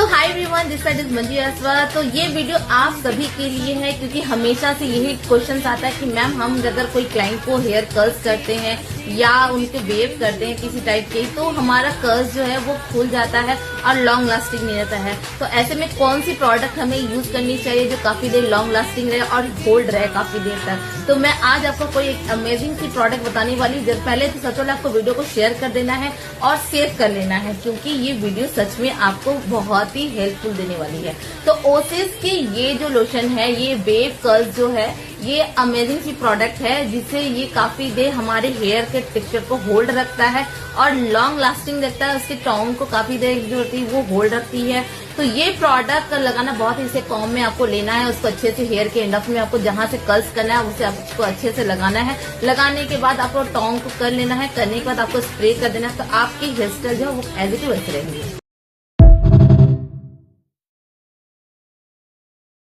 So hi everyone, this side is Manju Aswa. तो ये video आप सभी के लिए है क्योंकि हमेशा से यही क्वेश्चन आता है कि मैम हम अगर कोई क्लाइंट को हेयर कर्ल्स करते हैं या उनके वेव करते हैं किसी टाइप के, तो हमारा कर्ल्स जो है वो खुल जाता है और लॉन्ग लास्टिंग नहीं रहता है। तो ऐसे में कौन सी प्रोडक्ट हमें यूज करनी चाहिए जो काफी देर लॉन्ग लास्टिंग रहे और होल्ड रहे काफी देर तक। तो मैं आज आपको कोई एक अमेजिंग सी प्रोडक्ट बताने वाली हूँ। पहले तो सबसे पहले आपको वीडियो को शेयर कर देना है और सेव कर लेना है क्योंकि ये वीडियो सच में आपको बहुत ही हेल्पफुल देने वाली है। तो ओसिस की ये जो लोशन है, ये वेव कर्ल्स जो है, ये अमेजिंग सी प्रोडक्ट है जिससे ये काफी देर हमारे हेयर के टेक्सचर को होल्ड रखता है और लॉन्ग लास्टिंग रखता है। उसके टॉन्ग को काफी देर जो होती है वो होल्ड रखती है। तो ये प्रोडक्ट लगाना बहुत ही इसे कॉम में आपको लेना है, उसको अच्छे से हेयर के एंड ऑफ में आपको जहां से कर्ल्स करना है उसे आपको अच्छे से लगाना है। लगाने के बाद आपको टॉन्ग को कर लेना है, करने के बाद आपको स्प्रे कर देना है। तो आपकी हेयर स्टाइल जो है वो एज इट इज वैसे रहेंगे।